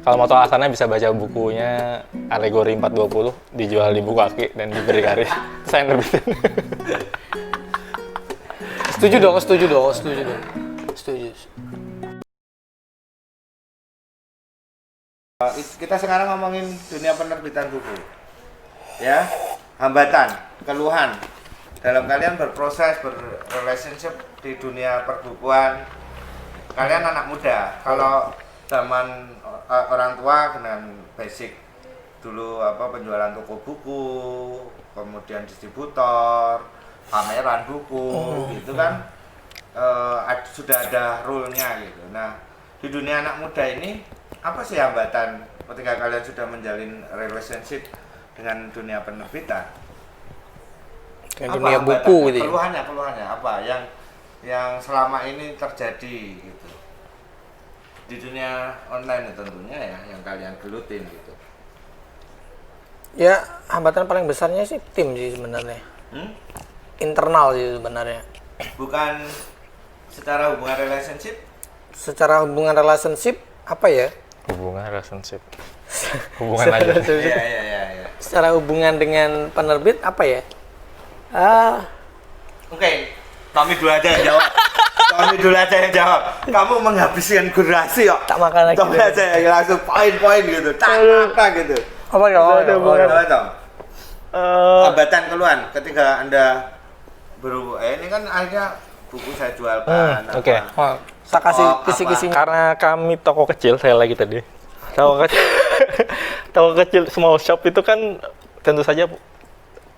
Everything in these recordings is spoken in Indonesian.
Kalau mau tahu alasannya bisa baca bukunya Alegori 420, dijual di buku kaki dan diberi garis. Saya nerbitin. Setuju dong. Setuju. Kita sekarang ngomongin dunia penerbitan buku. Ya, hambatan, keluhan dalam kalian berproses, berrelationship di dunia perbukuan. Kalian anak muda, kalau zaman orang tua dengan basic dulu penjualan toko buku, kemudian distributor, pameran buku, gitu kan sudah ada rule-nya gitu. Nah, di dunia anak muda ini apa sih hambatan ketika kalian sudah menjalin relationship dengan dunia penerbitan? Kayak dunia buku gitu. Keluhannya apa yang selama ini terjadi gitu di dunia online tentunya ya, yang kalian gelutin gitu. Ya, hambatan paling besarnya sih tim sih sebenarnya. Internal sih sebenarnya. Bukan secara hubungan relationship? Secara hubungan relationship apa ya? Hubungan aja. Iya. Secara hubungan dengan penerbit apa ya? Oke, Tommy dulu aja yang jawab. Kamu menghabiskan durasi kok. Tak makan lagi. Tommy aja yang langsung poin-poin gitu. Tak gitu. Apa ya? Apa Tom? Hambatan keluhan ketika Anda ini kan akhirnya buku saya jualkan. Oke. Saya kasih kisi-kisinya. Karena kami toko kecil, saya lagi tadi. Toko kecil small shop itu kan tentu saja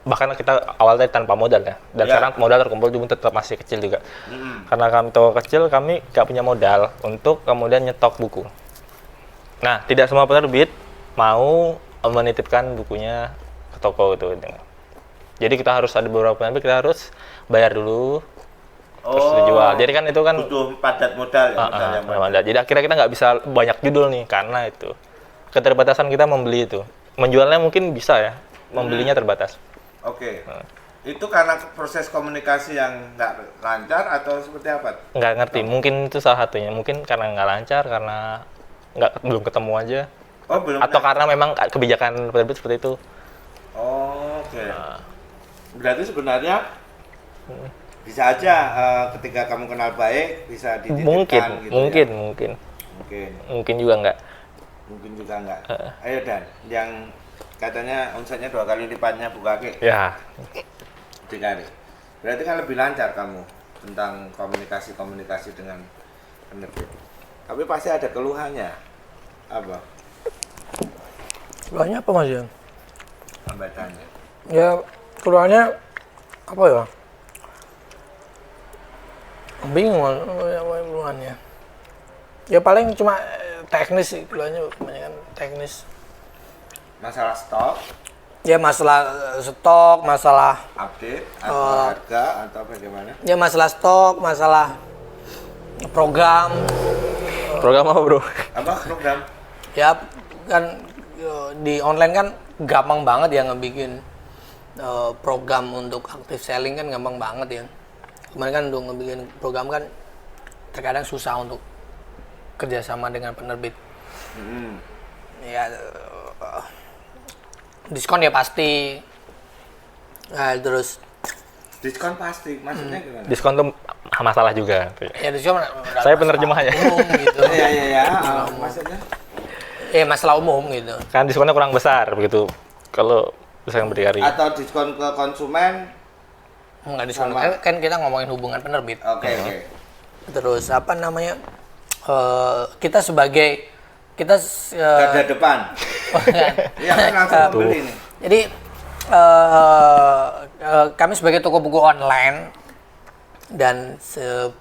bahkan kita awalnya tanpa modal ya. Dan sekarang modal terkumpul juga tetap masih kecil juga. Karena kami toko kecil, kami nggak punya modal untuk kemudian nyetok buku. Nah, tidak semua penerbit mau menitipkan bukunya ke toko itu. Jadi kita harus ada beberapa penerbit, kita harus bayar dulu. Terus dijual. Jadi kan itu kan butuh padat modal ya, modal. Jadi akhirnya kita nggak bisa banyak judul nih karena itu keterbatasan kita membeli itu. Menjualnya mungkin bisa ya, membelinya terbatas. Oke. Itu karena proses komunikasi yang nggak lancar atau seperti apa? Nggak ngerti. Mungkin itu salah satunya. Mungkin karena nggak lancar, karena belum ketemu aja. Belum. Atau karena memang kebijakan penerbit seperti itu. Oke. Berarti sebenarnya bisa aja ketika kamu kenal baik bisa dititipkan gitu. Mungkin juga enggak. Ayo Dan, yang katanya omsetnya 2 kali lipatnya Bukake. Ya. 3 kali. Berarti kan lebih lancar kamu tentang komunikasi dengan penerbit. Tapi pasti ada keluhannya. Apa? Keluhannya apa Mas? Hambatannya. Ya, keluhannya apa ya? Bingung keluhannya. Ya paling cuma teknis sih, keluhannya kebanyakan teknis. Masalah stok? Ya masalah stok, masalah update atau harga atau bagaimana? Ya masalah stok, masalah program. Program apa bro? Apa program? Ya kan di online kan gampang banget ya ngebikin program untuk active selling kan gampang banget ya. Kemarin kan untuk ngebikin program kan terkadang susah untuk kerjasama dengan penerbit. Ya diskon ya pasti. Nah, terus diskon pasti, maksudnya gimana? Diskon tuh masalah juga. Ya diskon. Saya penerjemahnya. Umum gitu. Iya. Maksudnya? Masalah umum gitu. Kan diskonnya kurang besar begitu. Kalau misalnya berdikari. Atau diskon ke konsumen? Enggak diskon. Kan kita ngomongin hubungan penerbit. Oke. Terus apa namanya? Kita sebagai garda depan. Iya kan langsung beli nih. Jadi kami sebagai toko buku online dan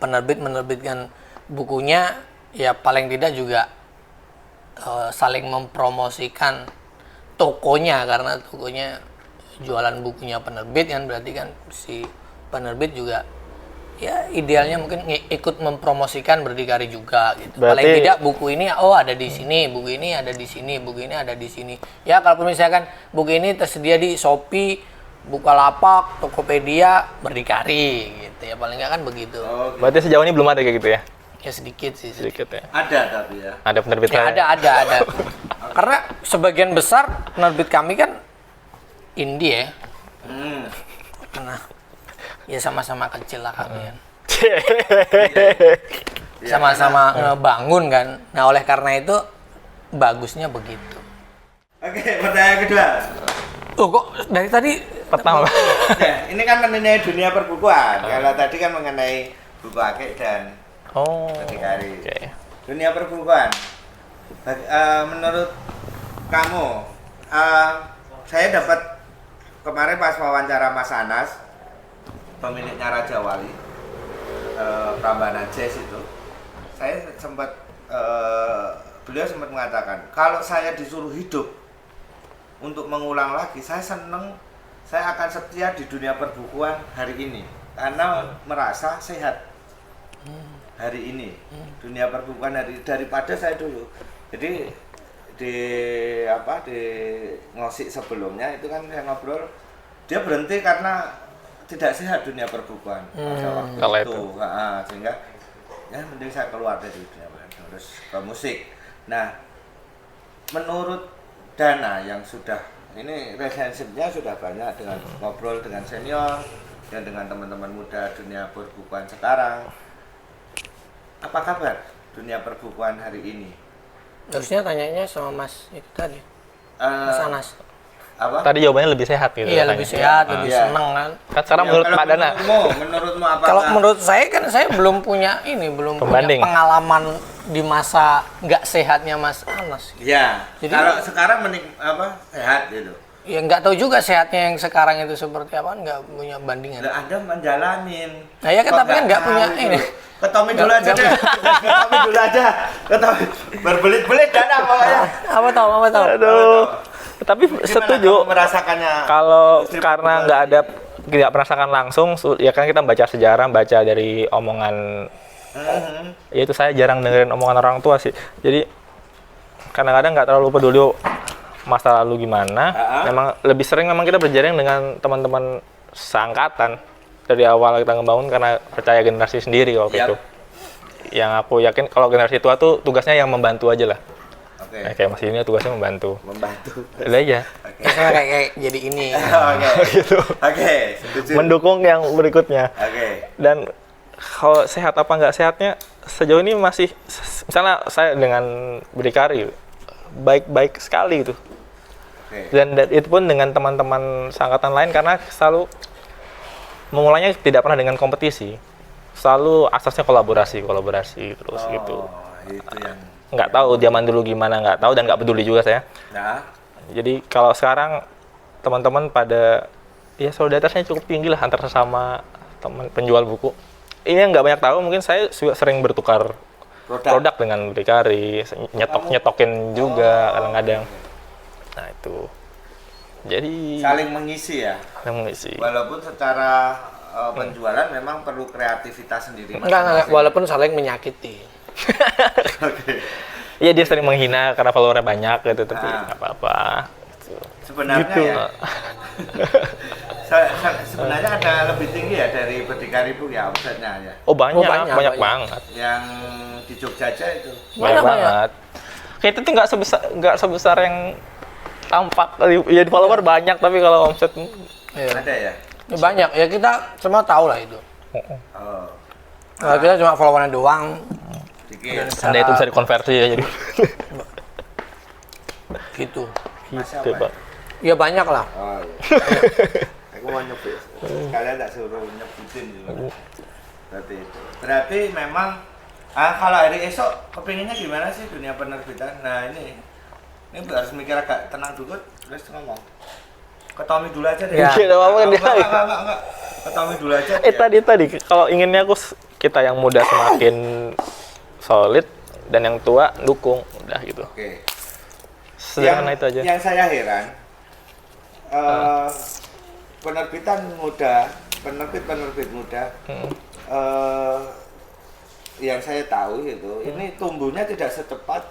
penerbit menerbitkan bukunya ya paling tidak juga saling mempromosikan tokonya, karena tokonya jualan bukunya penerbit kan, berarti kan si penerbit juga ya idealnya mungkin ikut mempromosikan berdikari juga gitu. Berarti, paling tidak buku ini ada di sini, buku ini ada di sini, buku ini ada di sini. Ya kalau misalkan buku ini tersedia di Shopee, Bukalapak, Tokopedia, Berdikari gitu ya, paling nggak kan begitu. Berarti sejauh ini belum ada kayak gitu ya? Ya sedikit sih. sedikit ya. Ada tapi ya. Ada penerbit Ya lain. ada. Karena sebagian besar penerbit kami kan indie ya. Karena ya sama-sama kecil lah kami kan. Sama-sama ngebangun kan. Nah oleh karena itu bagusnya begitu. Oke, pertanyaan kedua. Oh kok dari tadi Pertama. Nah, ini kan mengenai dunia perbukuan. Kalau tadi kan mengenai buku akik dan Oh. berdikari. Oke. Dunia perbukuan. Menurut kamu, saya dapat kemarin pas wawancara Mas Anas, pemiliknya Raja Wali, Prambanan Jazz itu, saya sempat beliau sempat mengatakan kalau saya disuruh hidup untuk mengulang lagi, saya seneng, saya akan setia di dunia perbukuan hari ini karena merasa sehat hari ini dunia perbukuan daripada saya dulu. Jadi di ngosik sebelumnya itu kan saya ngobrol, dia berhenti karena tidak sehat dunia perbukuan pada waktu Kala itu. Sehingga ya mending saya keluar dari dunia perbukuan, terus ke musik. Nah, menurut Dana yang sudah ini relationship-nya sudah banyak dengan ngobrol dengan senior dan dengan teman-teman muda dunia perbukuan sekarang, apa kabar dunia perbukuan hari ini? harusnya tanyanya sama Mas itu tadi. Mas Anas. Apa? Tadi jawabannya lebih sehat gitu. Iya katanya. lebih sehat, lebih Iya. seneng kan. Kan sekarang Ya, menurut kalau Pak Dana. menurutmu apa? Kalau menurut saya kan saya belum punya Pembanding. punya pengalaman di masa nggak sehatnya Mas Anas. Ya, Jadi- kalau sekarang sehat gitu. Ya nggak tahu juga sehatnya yang sekarang itu seperti apa, nggak punya bandingan. Lah Anda menjalanin. Nah, ya kan, Kok tapi kan nggak tahu punya gitu? ini. Ke Tommy dulu aja deh. Ke Tommy dulu aja. Ke Tommy. Berbelit-belit Dana pokoknya. Apa tahu? Aduh. Tapi Gimana setuju. kamu merasakannya? Kalau industri karena perbukuan? nggak ada tidak merasakan langsung, ya kan kita baca sejarah, baca dari omongan. Ya itu saya jarang dengerin omongan orang tua sih. Jadi kadang-kadang nggak terlalu peduli masa lalu gimana. Memang lebih sering memang kita berjaring dengan teman-teman seangkatan dari awal kita ngebangun karena percaya generasi sendiri waktu Yap. itu. Yang aku yakin kalau generasi tua tuh tugasnya yang membantu aja lah. Oke. Nah, kayak Mas ini tugasnya membantu. Membantu. Udah aja. Oke. Misalnya kayak jadi ini. Oke. Gitu. Oke, setuju. Mendukung yang berikutnya. Oke. Dan kalau sehat apa nggak sehatnya sejauh ini masih, misalnya saya dengan berdikari baik-baik sekali itu. Oke. Dan itu pun dengan teman-teman seangkatan lain karena selalu memulainya tidak pernah dengan kompetisi, selalu asasnya kolaborasi terus gitu. Itu yang Nggak tahu zaman dulu gimana, nggak tahu dan nggak peduli juga saya. nah, Jadi kalau sekarang teman-teman pada ya solidaritasnya cukup tinggi lah antar sesama teman penjual buku. Ini yang nggak banyak tahu, mungkin saya juga sering bertukar produk dengan berdikari, nyetokin juga kadang-kadang. Nah itu, jadi saling mengisi ya. yang mengisi. Walaupun secara penjualan memang perlu kreativitas sendiri. Enggak, masing-masing. walaupun saling menyakiti. Oke. Iya dia sering menghina karena followernya banyak gitu, tapi Ah. nggak apa-apa. Gitu. Sebenarnya Gitu. ya. Sebenarnya ada lebih tinggi ya dari berdikari bu ya omsetnya ya. Oh banyak, banyak, banyak banyak. banget. Yang di Jogja aja itu. Banyak Banyak. banget. Kayak itu tuh nggak sebesar yang tampak. Ya di follower banyak, tapi kalau omset Iya. Ada ya. Ya, banyak. Ya kita semua tahu lah itu. Oh, Nah, kita cuma followernya doang. dikit. Anda itu bisa dikonversi ya jadi. Gitu. Masih Gitu, apa? Pak. Ya banyak lah. Oh iya. Aku mau nyebut. Kalian tak suruh nyebutin juga. Berarti memang kalau hari esok kepinginnya gimana sih dunia penerbitan? Nah ini harus mikir agak tenang dulu, terus ngomong. Ke Tommy dulu aja deh. Ya. Iya, nggak apa-apa, Enggak. Ke Tommy dulu aja. Tadi kalau inginnya kita yang muda semakin solid dan yang tua dukung, udah gitu. Oke. Sederhana itu aja. Yang saya heran, penerbitan muda, penerbit muda, yang saya tahu itu, ini tumbuhnya tidak secepat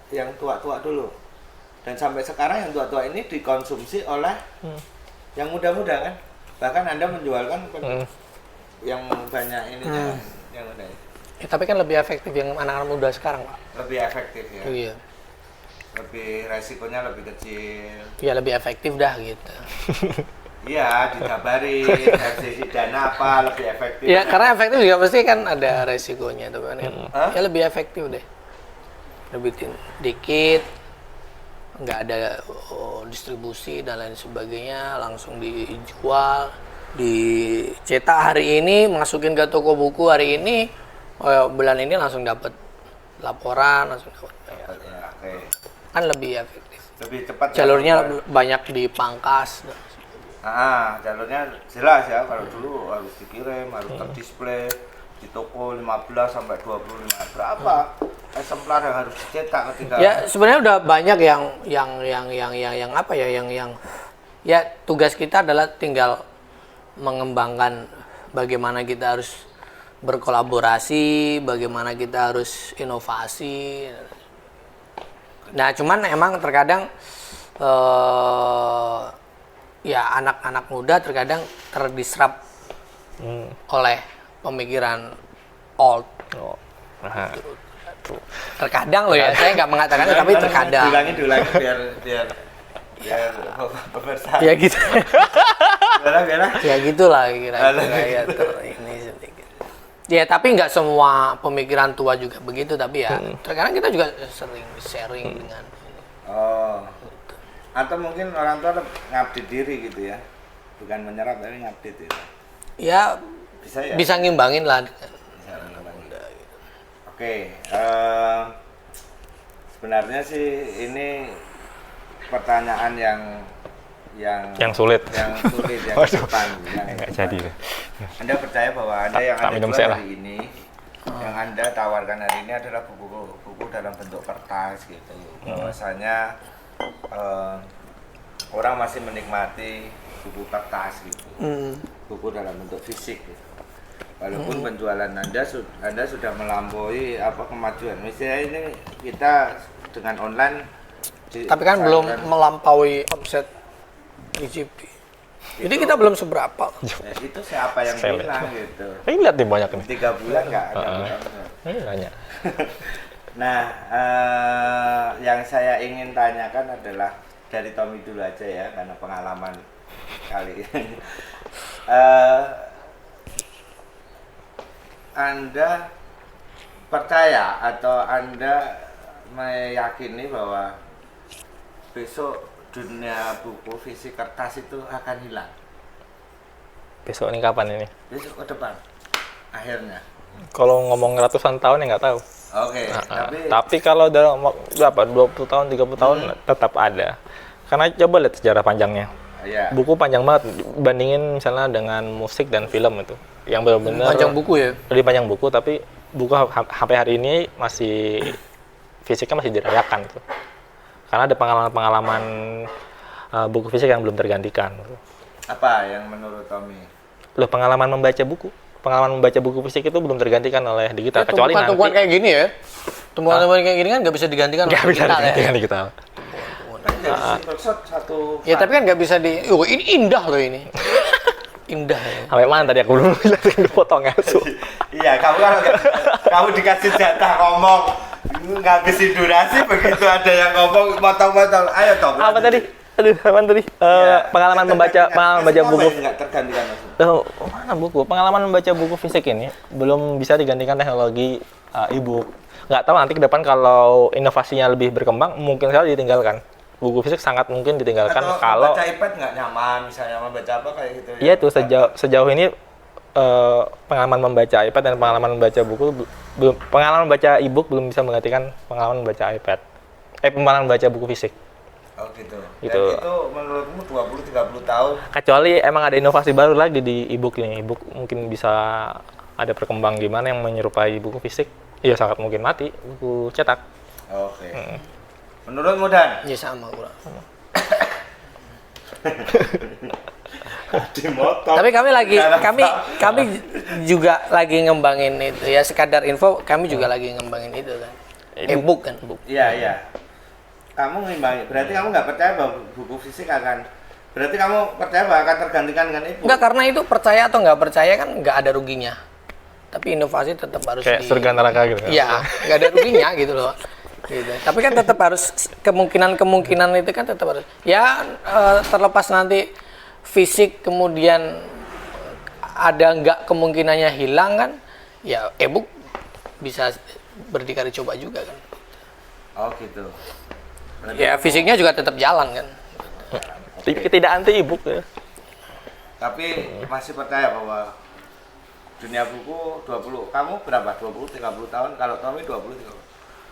yang tua-tua dulu. Dan sampai sekarang yang tua-tua ini dikonsumsi oleh yang muda-muda kan. Bahkan Anda menjualkan yang banyak ininya, yang muda. Ya, tapi kan lebih efektif yang anak-anak muda sekarang, Pak. Lebih efektif ya. Iya. Lebih resikonya lebih kecil. Ya lebih efektif dah gitu. Iya, dikabarin dari sisi dana apa lebih efektif. Ya karena efektif juga pasti kan ada resikonya tuh kan. Hah? Ya lebih efektif deh. Lebih dikit, nggak ada distribusi dan lain sebagainya, langsung dijual, dicetak hari ini, masukin ke toko buku hari ini, bulan ini langsung dapat laporan, langsung dapat bayar. Ya, oke. Kan lebih efektif. Lebih cepat. Jalurnya ya, banyak dipangkas. jalurnya jelas ya. Kalau dulu harus dikirim, harus terdisplay di toko 15 sampai 25. Berapa eksemplar yang harus dicetak ketika? Ya sebenarnya udah banyak yang apa ya yang ya tugas kita adalah tinggal mengembangkan bagaimana kita harus berkolaborasi, bagaimana kita harus inovasi. Nah cuman emang terkadang ya anak-anak muda terkadang terdisrupt oleh pemikiran old. Oh. Nah, Terkadang loh ya, saya nggak mengatakan itu, tapi terkadang. Diulangi biar pemirsa. Ya gitu. Biar. Ya gitulah kira-kira ya ini sedikit. Ya tapi nggak semua pemikiran tua juga begitu, tapi ya terkadang kita juga sering sharing dengan. Oh. Atau mungkin orang tua ngabdi diri gitu ya, bukan menyerap tapi ngabdi diri. Ya Bisa ya. bisa ngimbangin lah. Bisa ngembangin. Oke, sebenarnya sih ini pertanyaan yang sulit. yang depan. Nggak jadi. Anda percaya bahwa Anda yang Tak Anda minum jual saya lah. hari ini, yang Anda tawarkan hari ini adalah buku dalam bentuk kertas gitu. Bahwasanya orang masih menikmati buku kertas gitu, buku dalam bentuk fisik gitu. Walaupun penjualan Anda sudah melampaui kemajuan. Misalnya ini kita dengan online. Tapi kan belum melampaui omset IGP. Jadi kita belum seberapa. Itu siapa yang Sepele. bilang gitu? Ini lihat nih banyak nih. 3 bulan nggak ada. Ini banyak. Nah, yang saya ingin tanyakan adalah dari Tommy dulu aja ya, karena pengalaman kali ini. Anda percaya atau Anda meyakini bahwa besok dunia buku fisik kertas itu akan hilang? Besok ini kapan ini? Besok ke depan, akhirnya. Kalau ngomong ratusan tahun ya nggak tahu. Oke, Tapi kalau dalam berapa 20 tahun 30 tahun tetap ada. Karena coba lihat sejarah panjangnya. ya. Buku panjang banget bandingin misalnya dengan musik dan film itu. Yang benar-benar Panjang buku ya. Lebih panjang buku, tapi buku sampai hari ini masih fisiknya masih dirayakan tuh. Karena ada pengalaman-pengalaman buku fisik yang belum tergantikan. Apa yang menurut Tommy? Loh, pengalaman membaca buku fisik itu belum tergantikan oleh digital, Ya, kecuali nanti. tumpuan kayak gini ya. Tumpuan kayak gini kan nggak bisa digantikan Nggak oleh bisa digital ya. digantikan digital. Satu. Ya tapi kan nggak bisa ini indah loh ini. Indah ya. Sampai mana tadi aku belum jelasin, kepotong asu. Iya, kamu dikasih jatah ngomong ngabisin durasi, begitu ada yang ngomong motong-motong. Ayo Tom. Apa tadi? Aduh, apa tadi? Pengalaman membaca buku. Enggak tergantikan langsung. Mana buku? Pengalaman membaca buku fisik ini belum bisa digantikan teknologi e-book. Nggak tahu nanti ke depan kalau inovasinya lebih berkembang, mungkin sekali ditinggalkan. Buku fisik sangat mungkin ditinggalkan Atau kalau membaca iPad nggak nyaman, misalnya membaca apa kayak gitu. iya tuh sejauh ini pengalaman membaca iPad dan pengalaman membaca buku belum, pengalaman membaca e-book belum bisa menggantikan pengalaman membaca iPad. Pengalaman membaca buku fisik. Oh gitu. Gitu. Dan itu menurutmu 20-30 tahun? Kecuali emang ada inovasi baru lagi di e-book ini. E-book mungkin bisa ada perkembang gimana yang menyerupai buku fisik. Iya sangat mungkin mati buku cetak. Oke. Menurutmu Dan? Ya sama kurang. Dimotong. Tapi kami juga lagi ngembangin itu ya, sekadar info kami juga lagi ngembangin itu kan. E-book kan. Iya, iya. Kamu ngimbangi, berarti kamu nggak percaya bahwa buku fisik berarti kamu percaya bahwa akan tergantikan dengan e-book? Enggak, karena itu percaya atau nggak percaya kan nggak ada ruginya. tapi inovasi tetap harus Kayak surga neraka gitu. Iya, nggak ada ruginya gitu loh. Gitu. Tapi kan tetap harus kemungkinan itu kan tetap harus. Ya terlepas nanti fisik kemudian ada nggak kemungkinannya hilang kan? Ya e-book bisa berdikari coba juga kan. Oh gitu. Ya fisiknya juga tetap jalan kan. Tidak anti e-book ya. Tapi masih percaya bahwa dunia buku 20, kamu berapa? 20, 30 tahun? Kalau Tommy 20, 30.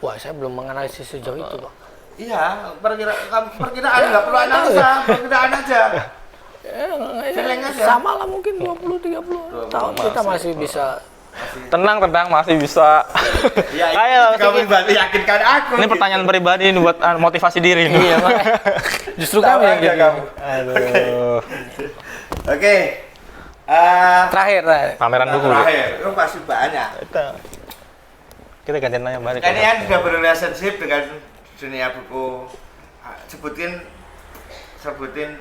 Wah, saya belum menganalisis sejauh itu, Pak. Iya, perkiraan nggak perlu analisa, perkiraan aja. Feeling aja. Sama lah mungkin 20-30 tahun kita masih bisa. Tenang, masih bisa. Ya, Kayak kamu yakinkan aku. ini pertanyaan pribadi ini buat motivasi diri. Nih. Iya, makanya. Justru kami yang gitu. kamu. Aduh. Oke. Terakhir. Pameran buku. Terakhir, itu pasti banyak. Kita gantian nanya balik. Ini yang sudah berrelationship dengan dunia buku. Sebutin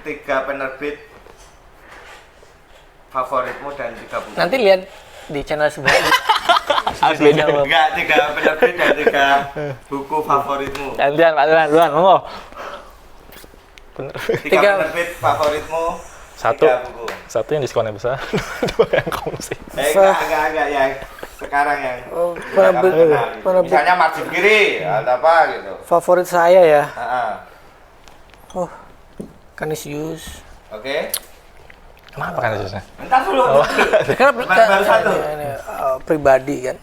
3 penerbit favoritmu dan 3 buku. Nanti lihat di channel sebelah. Harus beda. Enggak, 3 penerbit dan 3 buku favoritmu. Gantian, Pak duluan, monggo. 3 Tiga. penerbit favoritmu. Satu. 3 buku. Satu yang diskonnya besar, 2 yang kongsi. Enggak yang sekarang yang penerbit. misalnya margin kiri atau apa gitu. Favorit saya ya. Heeh. Kanisius. Oke. Kenapa kan susah? Bentar dulu. Karena Baru satu. ini, pribadi kan.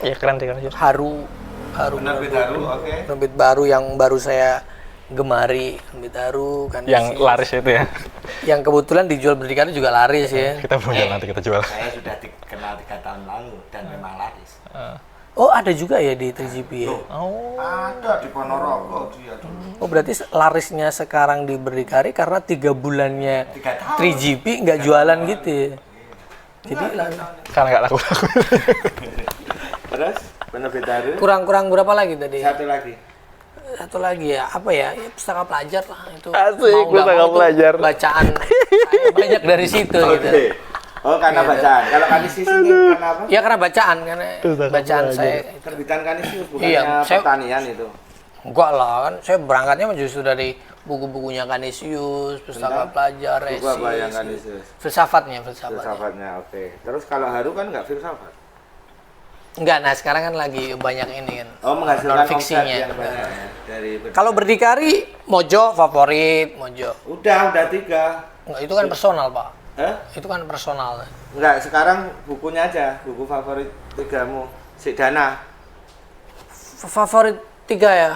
Iya keren sih kan sih. Haru Penerbit baru, oke. penerbit baru yang baru saya gemari, penerbit baru kan. Yang laris itu ya. Yang kebetulan dijual berdikari juga laris ya. Kita belum jual, nanti kita jual. Saya sudah dikenal 3 tahun lalu dan memang laris. Oh, ada juga ya di 3GP ya. Oh. Ada di Ponorogo dia dulu. Oh, berarti larisnya sekarang di berdikari karena 3 bulannya 3 tahun. 3GP nggak jualan gitu ya. Jadi Karena nggak laku. Terus penerbit baru. kurang berapa lagi tadi? Satu lagi. Ya, apa ya? Ya pustaka pelajar lah itu. Asik, Mau nggak pustaka mau tuh pelajar. Bacaan saya banyak dari situ gitu. Oke. Oh, karena Iya. bacaan. Kalau Kanisius ini karena apa? Ya karena bacaan karena Pustaka bacaan pelajar. saya. Terbitan Kanisius bukannya Iya, saya- pertanian itu. Enggak lah kan, saya berangkatnya justru dari buku-bukunya Kanisius, pustaka Tentang pelajar, Buku apa yang Resis, Kanisius? filsafatnya. Filsafatnya, oke. Terus kalau Haru kan nggak filsafat. Enggak, nah sekarang kan lagi banyak ini kan. Oh, menghasilkan omset non-fiksinya. yang banyak ya dari Kalau berdikari, Mojo favorit, Mojo. udah 3. Enggak, itu kan personal, Pak. Hah? Itu kan personal. Enggak, sekarang bukunya aja, buku favorit 3-mu. Si Dana. Favorit 3 ya.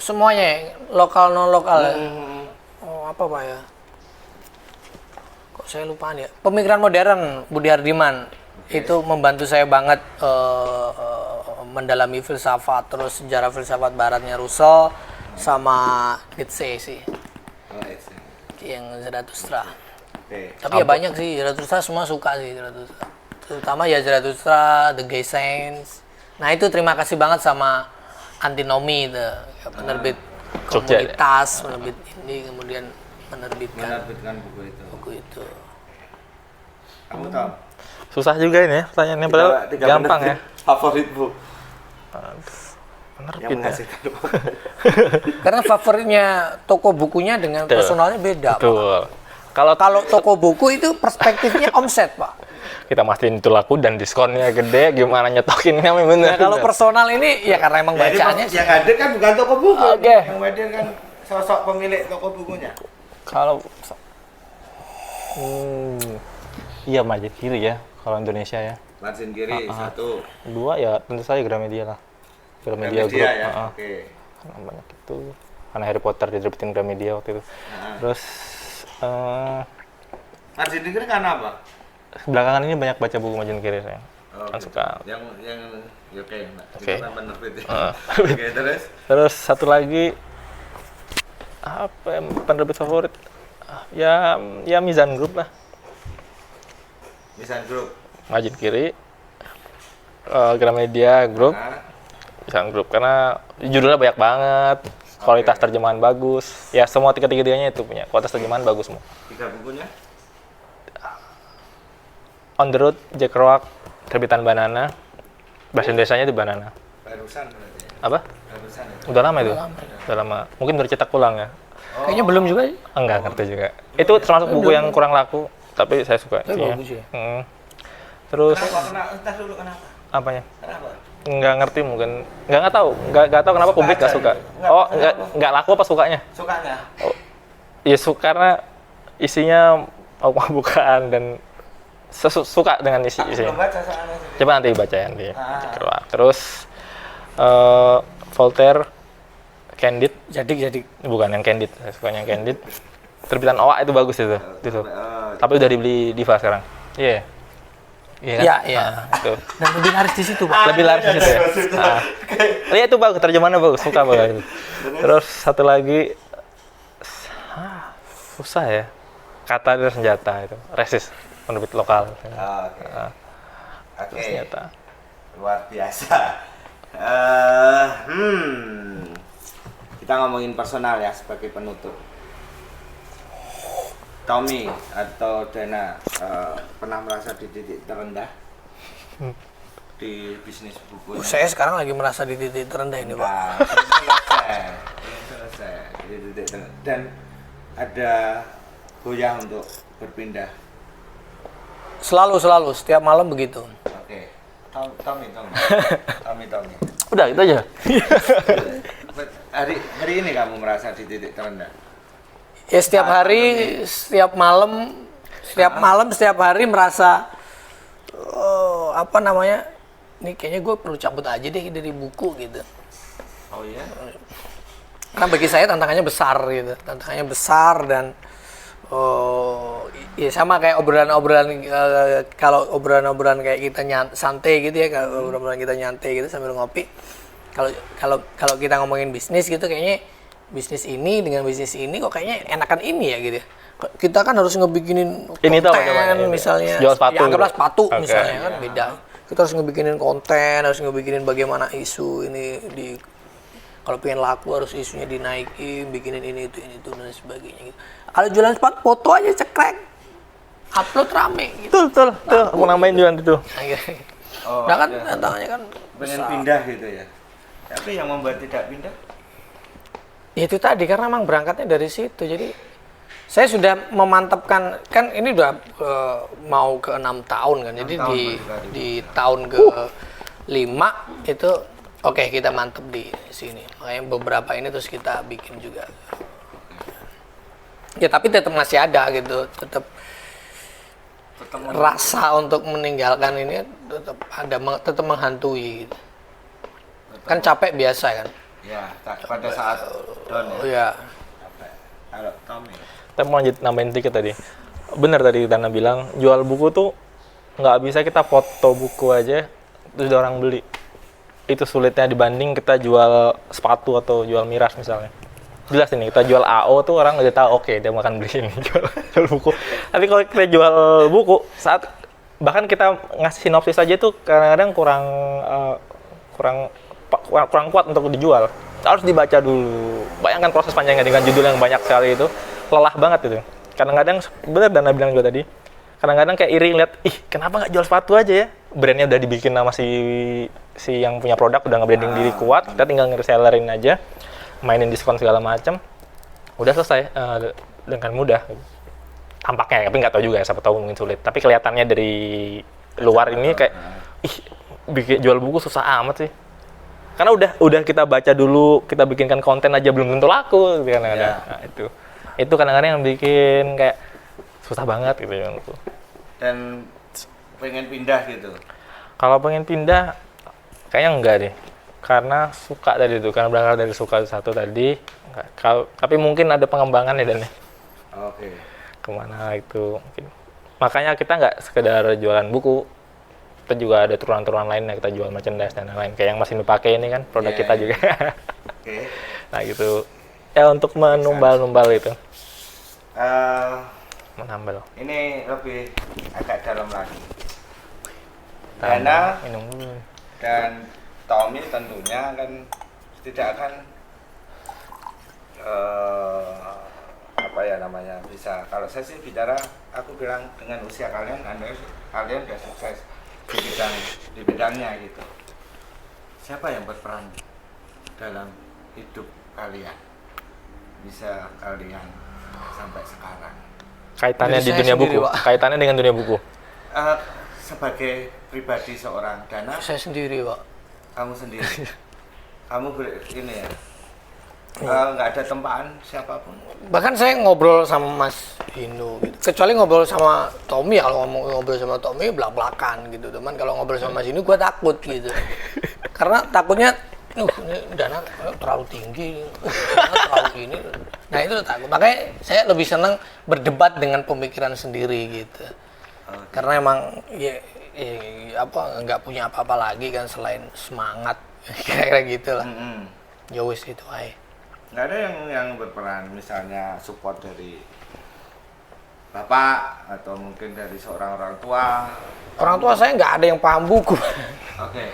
Semuanya lokal non lokal ya. Oh, apa Pak ya? Kok saya lupaan ya? Pemikiran modern Budi Hardiman. Itu membantu saya banget mendalami filsafat, terus sejarah filsafat baratnya Russell sama Nietzsche sih. Oh, itu. Yang Zarathustra. Oke. Tapi ya banyak sih, Zarathustra semua suka sih Zarathustra. Terutama ya Zarathustra, The Gay Saints. Nah itu terima kasih banget sama Antinomi, ya, penerbit Jogja, komunitas, penerbit ini kemudian menerbitkan Menerbitkan buku itu. buku itu. Kamu tahu? Susah juga ini ya pertanyaannya, padahal Tiga gampang ya. penerbit favoritmu yang Penerbit ya. menghasilkan uang. Karena favoritnya toko bukunya dengan Betul. personalnya beda, Pak. Betul. Kalau Kalau toko buku itu perspektifnya omset, Pak. kita mastiin itu laku dan diskonnya gede, gimana nyetokinnya bener. Nah, kalau personal ini ya karena emang Jadi bacaannya yang hadir kan bukan toko buku. Oke. Yang hadir kan sosok pemilik toko bukunya. Kalau iya Majid kiri ya kalau Indonesia ya. Margin kiri 1. 2 ya tentu saja Gramedia lah. Gramedia Group. ya. Oke. Karena banyak itu. Karena Harry Potter diterbitin Gramedia waktu itu. Terus Margin kiri karena apa? belakangan ini banyak baca buku Majid kiri saya. Kan Oke. suka. Yang ya, oke. Oke. Itu kan penerbit. Ya. Oke, terus Terus satu lagi apa yang penerbit favorit? Ya Mizan Group lah. Mizan Group. Majid kiri. Gramedia Group. Nah, Mizan Group karena judulnya banyak banget. Kualitas terjemahan bagus. Ya semua tiga-tiganya itu punya kualitas terjemahan bagus semua. 3 bukunya. On the Road, Jack Kerouac, terbitan Banana. Bahasa Indonesianya di Banana. Barusan berarti ya? Apa? Barusan ya? Udah lama itu? Udah lama. Mungkin baru cetak ulang ya? Kayaknya belum juga sih. Enggak ngerti juga. Itu termasuk buku yang kurang laku, tapi saya suka. Tapi isinya. bagus ya. Terus Entar dulu kenapa? apanya? Kenapa? Nggak ngerti mungkin. Nggak tahu. Nggak tahu kenapa publik nggak suka. Oh, nggak laku apa sukanya? Sukanya? Oh, ya karena isinya bukaan dan suka dengan isinya. Belum baca soalnya. Coba nanti baca ya nanti. Terus Voltaire, Candid, Jadi bukan yang Candid, saya sukanya yang Candid. Terbitan OA itu bagus itu. Tapi udah dibeli Diva sekarang. Iya. Iya kan? Iya. Itu. Dan lebih laris di situ, Pak. Lebih laris itu ya. Iya itu bagus, terjemahannya bagus, suka banget. Terus satu lagi susah ya. Kata dan senjata itu, Resist, penerbit lokal. Oke. Senjata. Luar biasa. Kita ngomongin personal ya sebagai penutup. Tommy atau Dana pernah merasa di titik terendah di bisnis buku? Saya sekarang lagi merasa di titik terendah ini, Pak. Belum selesai di titik terendah. Dan ada goyah untuk berpindah. Selalu setiap malam begitu. Oke. Tommy. Udah itu aja. Hari ini kamu merasa di titik terendah? Ya setiap hari, setiap malam, setiap hari merasa apa namanya? Ini kayaknya gue perlu cabut aja deh dari buku gitu. Oh iya? Karena bagi saya tantangannya besar gitu. Tantangannya besar dan ya sama kayak obrolan-obrolan kalau obrolan-obrolan kayak kita santai gitu ya, kalau obrolan kita nyantai gitu sambil ngopi. Kalau kita ngomongin bisnis gitu kayaknya bisnis ini dengan bisnis ini kok kayaknya enakan ini ya gitu. Kita kan harus ngebikinin konten misalnya, jual sepatu. Ya, anggaplah sepatu Okay. misalnya kan beda. Kita harus ngebikinin konten, harus ngebikinin bagaimana isu ini kalau pengen laku harus isunya dinaikin, bikinin ini itu dan sebagainya gitu. Kalau jualan sepatu foto aja cekrek, upload rame gitu. Betul. Aku nambahin juga itu. Nah kan tantangannya kan pengen besar. pindah gitu ya. Tapi yang membuat tidak pindah? Ya itu tadi karena memang berangkatnya dari situ. Jadi saya sudah memantapkan kan ini udah mau ke 6 tahun kan. Jadi di tahun ke 5 itu oke, kita mantep di sini. Makanya beberapa ini terus kita bikin juga. Ya tapi tetap masih ada gitu. Tetap rasa untuk meninggalkan ini tetap ada, tetap menghantui gitu. Kan capek biasa kan. Ya, pada saat down ya. Oh ya. Capek. Kalau Tommy. Kita mau lanjut nambahin dikit tadi. Bener tadi Tana bilang, jual buku tuh nggak bisa kita foto buku aja terus ada orang beli. Itu sulitnya dibanding kita jual sepatu atau jual miras misalnya. Jelas ini, kita jual AO tuh orang udah tahu, oke, dia makan beli ini, jual buku. Tapi kalau kita jual buku, bahkan kita ngasih sinopsis aja tuh kadang-kadang kurang kuat untuk dijual. Harus dibaca dulu. Bayangkan proses panjangnya dengan judul yang banyak sekali itu, lelah banget itu. Kadang-kadang bener Dana bilang juga tadi, kadang-kadang kayak iri lihat, kenapa nggak jual sepatu aja ya? Brandnya udah dibikin sama si yang punya produk, udah nge-branding diri kuat, kita tinggal nge-resellerin aja, mainin diskon segala macam, udah selesai dengan mudah. Tampaknya, tapi nggak tahu juga ya, siapa tahu mungkin sulit. Tapi kelihatannya dari luar ini kayak, bikin jual buku susah amat sih. Karena udah kita baca dulu, kita bikinkan konten aja belum tentu laku, gitu kadang-kadang. Nah, itu kadang-kadang yang bikin kayak susah banget gitu ya. Dan pengen pindah gitu. Kalau pengen pindah, kayaknya enggak deh. Karena suka tadi itu, karena berangkat dari suka satu tadi. Tapi mungkin ada pengembangan ya Dan. Oke. Kemana itu mungkin. Makanya kita nggak sekedar jualan buku. Kita juga ada turunan-turunan lainnya, kita jual merchandise dan lain-lain. Kayak yang masih dipakai ini kan, produk kita juga. Oke. Nah gitu. Ya untuk menumbal-numbal itu. Menambal. Ini lebih agak dalam lagi. Tambah, Dana minum dulu. dan Tommy tentunya kan tidak akan apa ya namanya, bisa, kalau saya sih bicara, aku bilang dengan usia kalian udah sukses, di bidangnya gitu. Siapa yang berperan dalam hidup kalian bisa kalian sampai sekarang? Kaitannya Diri di saya dunia sendiri, buku, Pak. kaitannya dengan dunia buku. Sebagai pribadi seorang Dana, Saya sendiri, Pak. kamu sendiri, kamu ini ya, nggak ada tempaan siapapun. Bahkan saya ngobrol sama Mas Hino gitu. Kecuali ngobrol sama Tommy, kalau ngobrol sama Tommy belak-belakan gitu. Teman kalau ngobrol sama Mas Hino gue takut gitu. Karena takutnya ini Dana terlalu tinggi, Dana terlalu ini. Nah itu takut. Makanya saya lebih senang berdebat dengan pemikiran sendiri gitu. Karena emang ya nggak punya apa-apa lagi kan selain semangat kira-kira gitu lah. Ya wis itu aja. Nggak ada yang berperan, misalnya support dari bapak atau mungkin dari seorang orang tua. Orang tua saya nggak ada yang paham buku. Oke.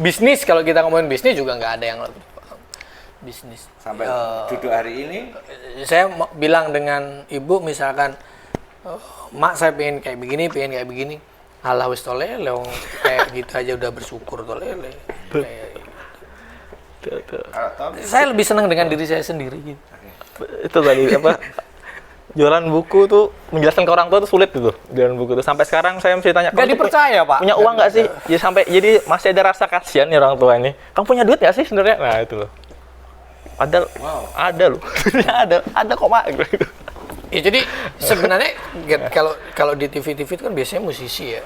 Bisnis, kalau kita ngomongin bisnis juga nggak ada yang lebih paham bisnis. Sampai duduk hari ini. Saya bilang dengan ibu misalkan, mak saya pengen kayak begini. Halah wis tolele, kayak gitu aja udah bersyukur tolele. Kalau Tom, Saya lebih senang dengan diri saya sendiri gitu. Itu tadi apa? Jualan buku tuh menjelaskan ke orang tua tuh sulit gitu. Jualan buku tuh sampai sekarang saya mesti tanya, Gak "Kamu tuh dipercaya, Pak. punya uang nggak sih?" Jadi masih ada rasa kasihan nih orang tua ini. "Kamu punya duit nggak sih sebenarnya?" Nah itu loh. Padahal ada loh. ada kok Mak gitu. Ya jadi sebenarnya kalau di TV itu kan biasanya musisi ya.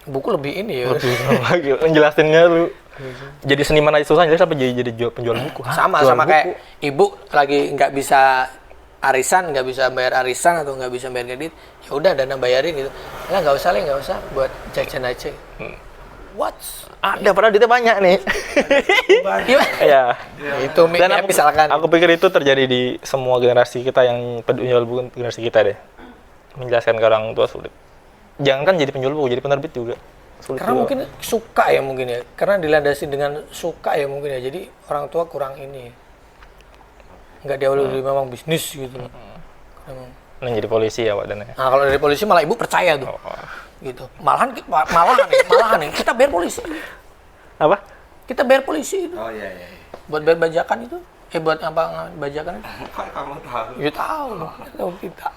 Buku lebih ini ya. Lebih lagi menjelasinnya lu. Jadi seniman aja susah, jadi sampai jadi penjual buku. Sama Jual buku. kayak ibu lagi nggak bisa arisan, nggak bisa bayar arisan atau nggak bisa bayar kredit, ya udah Dana bayarin gitu. Lah nggak usah buat jajan aja. What? Ada padahal duitnya banyak nih. Iya. Itu Dan ya, misalkan aku pikir itu terjadi di semua generasi kita yang penjual buku, generasi kita deh. Menjelaskan ke orang tua sulit. Jangan kan jadi penjual buku, jadi penerbit juga. Sulit karena juga. mungkin suka ya karena dilandasi dengan suka ya mungkin ya, jadi orang tua kurang ini nggak diawali dari memang bisnis gitu. Nah, jadi polisi ya Pak Dana. Nah kalau dari polisi malah ibu percaya tuh gitu, malahan nih kita bayar polisi, Apa? kita bayar polisi itu oh iya. buat bayar bajakan itu, buat apa bajakan itu? Kok kamu tahu? Ya tahu kita.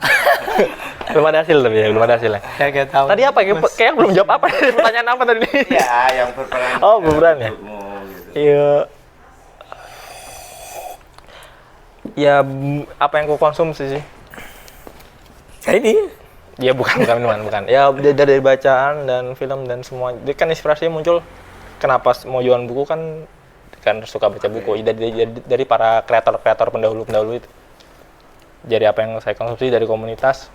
Belum ada hasil tapi ya, belum ada hasilnya. Kayak tahu. Tadi apa? Kayak belum jawab apa? Pertanyaan apa tadi? Ya, yang berperan. Oh, berperan ya? Hidupmu, gitu. Iya. Ya, apa yang ku konsumsi sih? Kayak ini. Ya bukan minuman, bukan. Ya dari bacaan dan film dan semua. Jadi kan inspirasinya muncul. Kenapa mau jualan buku kan suka baca buku dari para kreator pendahulu itu. Jadi apa yang saya konsumsi dari komunitas,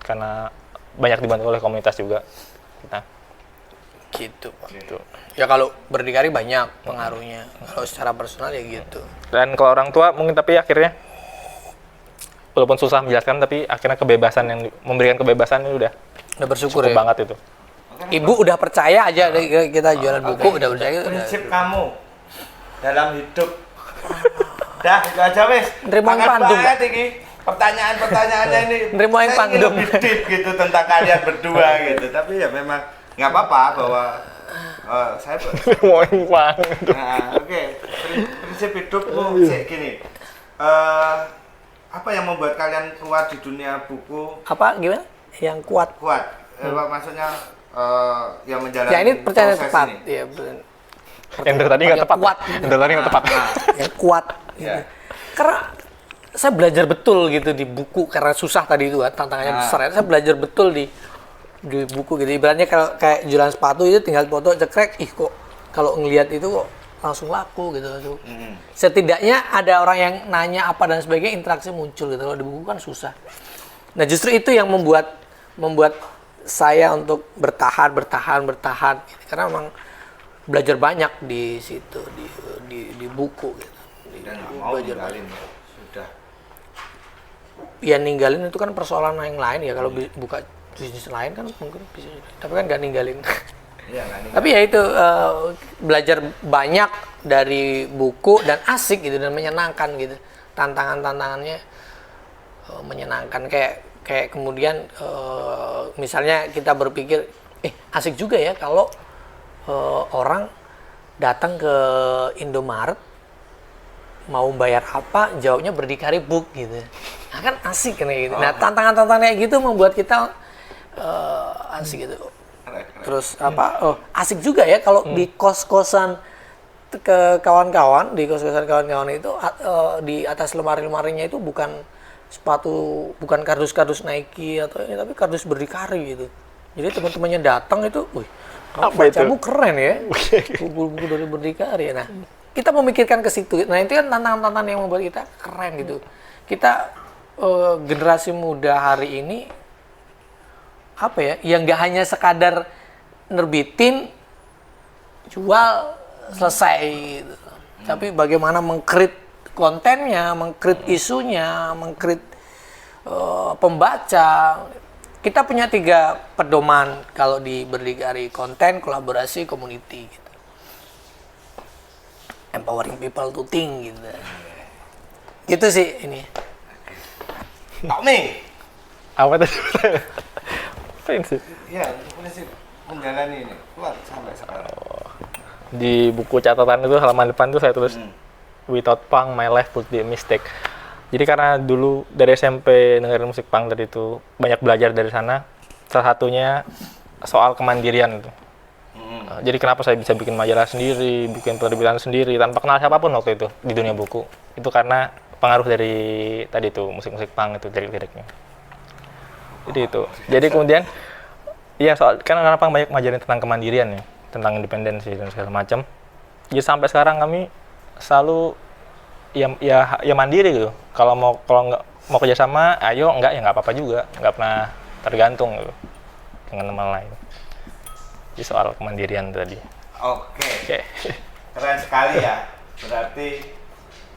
karena banyak dibantu oleh komunitas juga kita. Gitu Pak. Gitu. Ya kalau berdikari banyak pengaruhnya. Kalau secara personal ya gitu. Dan kalau orang tua mungkin tapi akhirnya walaupun susah menjelaskan tapi akhirnya kebebasan yang memberikan kebebasan ini udah bersyukur cukup ya. banget itu. Ibu udah percaya aja kita jualan buku udah percaya. Prinsip kamu dalam hidup. Dah, itu aja wes. Nerima yang pandum, Pak. Pertanyaan-pertanyaannya ini. Nerima yang saya ingin pandum. lebih deep gitu tentang kalian berdua gitu. Tapi ya memang nggak apa-apa bahwa saya. Mau yang pang. Nah, oke. Prinsip hidupmu sih gini. Apa yang membuat kalian kuat di dunia buku? Apa gimana? Yang kuat. Kuat. Maksudnya yang menjalani Ya ini percaya proses tepat. ini. Ya, Yang dari tadi nggak tepat. Kuat. Yang dari tadi nggak tepat. yang kuat. Ya. Karena saya belajar betul gitu di buku karena susah tadi itu kan tantangannya besar ya. Saya belajar betul di buku gitu. Ibaratnya kalau kayak jualan sepatu itu tinggal foto cekrek, kok kalau ngelihat itu kok langsung laku gitu langsung. Setidaknya ada orang yang nanya apa dan sebagainya, interaksi muncul gitu. Kalau di buku kan susah. Nah, justru itu yang membuat saya untuk bertahan gitu. Karena memang belajar banyak di situ di buku gitu. Dan nggak mau ninggalin ya. Sudah. Ya ninggalin itu kan persoalan yang lain ya. Kalau buka bisnis lain kan mungkin bisa. Tapi kan nggak ninggalin. Iya, nggak ninggalin. Tapi ya itu belajar banyak dari buku dan asik gitu dan menyenangkan gitu. Tantangannya menyenangkan kayak kemudian misalnya kita berpikir asik juga ya kalau orang datang ke Indomaret mau bayar apa, jawabnya berdikari book gitu. Nah kan asik kan kayak gitu. Nah tantangan-tantangan kayak gitu membuat kita asik gitu. Terus asik juga ya kalau di kos-kosan ke kawan-kawan, di kos-kosan kawan-kawan itu di atas lemari-lemarinya itu bukan sepatu, bukan kardus-kardus Nike atau ini, tapi kardus berdikari gitu. Jadi teman-temannya datang itu, wih, bacamu keren ya, buku-buku dari berdikari. Nah, kita memikirkan ke situ. Nah, itu kan tantangan-tantangan yang membuat kita keren gitu. Kita generasi muda hari ini apa ya, yang nggak hanya sekadar nerbitin, jual, selesai gitu. Tapi bagaimana mengkrit kontennya, mengkrit isunya, mengkrit pembaca. Kita punya 3 pedoman kalau di Berdikari: konten, kolaborasi, community gitu. Empowering people to think gitu. Gitu sih ini. Tommy. Apa tadi? Apa sih? Ya, prinsip menjalani ini kuat sampai sekarang. Di buku catatan itu halaman depan tuh saya tulis without punk my life would be a mistake. Jadi karena dulu dari SMP dengerin musik punk tadi itu banyak belajar dari sana. Salah satunya soal kemandirian itu. Jadi kenapa saya bisa bikin majalah sendiri, bikin penerbitan sendiri tanpa kenal siapapun waktu itu di dunia buku. Itu karena pengaruh dari tadi itu musik-musik punk itu, lirik-liriknya. Jadi itu. Jadi kemudian iya soal karena punk banyak ngajarin tentang kemandirian ya, tentang independensi dan segala macam. Jadi sampai sekarang kami selalu ya mandiri gitu. Kalau nggak mau kerjasama, ayo, enggak ya nggak apa-apa juga, nggak pernah tergantung gitu dengan teman lain. Jadi soal kemandirian tadi. Oke. Keren sekali ya. Berarti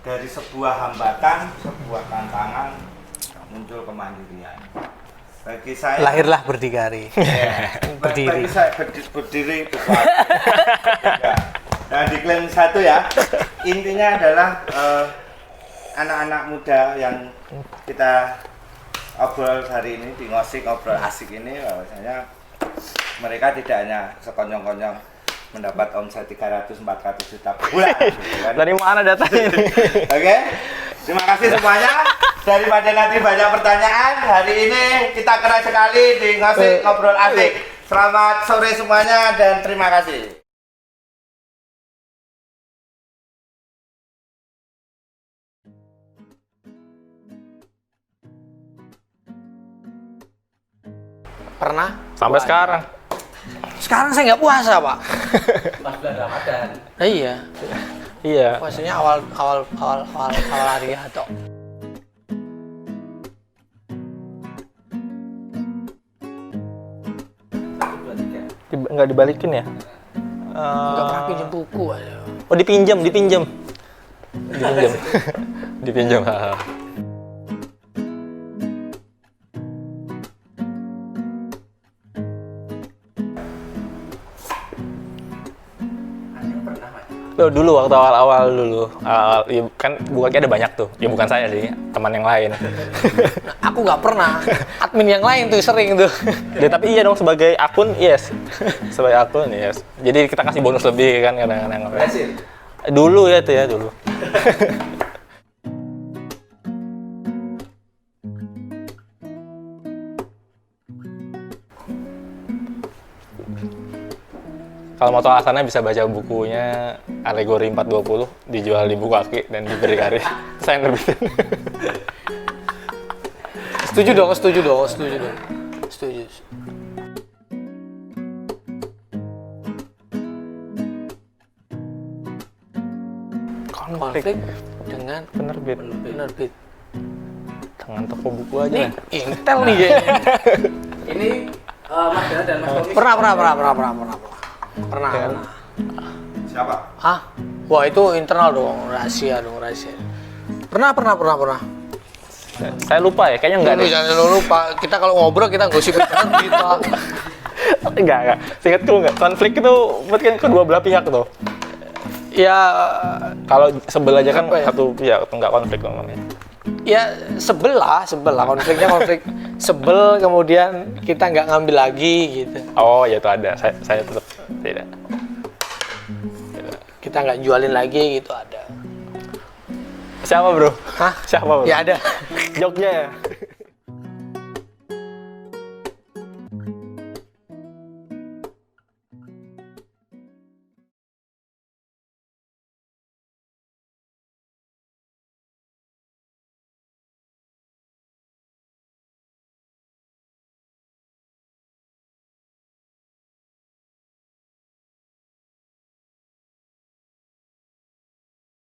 dari sebuah hambatan, sebuah tantangan muncul kemandirian. Bagi saya Lahirlah Berdikari. bagi saya berdiri besar. Nah, di klaim 1 ya. Intinya adalah anak-anak muda yang kita obrol hari ini di Ngosik, obrol asik ini, bahwasanya mereka tidak hanya sekonyong-konyong mendapat omset 300-400 juta per bulan. Gitu kan. Dari mana datanya ini? Oke, terima kasih semuanya. Daripada nanti banyak pertanyaan, hari ini kita keren sekali di Ngosik Ngobrol Asik. Selamat sore semuanya dan terima kasih. Pernah? Sampai sekarang. Sekarang saya nggak puasa, Pak. Pas bulan Ramadan. Iya. Iya. Puasanya awal hari atau Nggak dibalikin ya? nggak pernah pinjam buku aja. Oh dipinjam. Dipinjam. Loh, dulu waktu awal ya, kan bukannya ada banyak tuh. Ya bukan saya sih, teman yang lain. Nah, aku nggak pernah. Admin yang lain tuh sering tuh. Ya, tapi iya dong sebagai akun, yes. Sebagai akun, yes. Jadi kita kasih bonus lebih kan kadang-kadang. Dulu ya tuh ya, dulu. Kalau mau tahu alasannya bisa baca bukunya Alegori 420, dijual di Buku Aki dan di Berdikari. Saya nerbitin. Setuju dong. Konflik dengan Penerbit. Dengan toko buku aja. Nih, Intel nih kayaknya. Ini Mas Dana dan Mas Tommy. Pernah. Siapa? Hah? Wah, itu internal dong, rahasia. Pernah. Saya lupa ya, kayaknya enggak deh. Jangan lupa, kita kalau ngobrol kita gosipin kita. Enggak. Seingatku enggak. Konflik itu berarti kan kedua belah pihak tuh. Ya, Kalau sebelah aja kan Apa ya? satu pihak, enggak konflik namanya. Ya sebel lah konfliknya konflik sebel, kemudian kita nggak ngambil lagi gitu. Oh ya itu ada, saya tetap tidak. Kita nggak jualin lagi gitu ada. Siapa bro? Hah? Siapa bro? Ya ada. Jogja ya?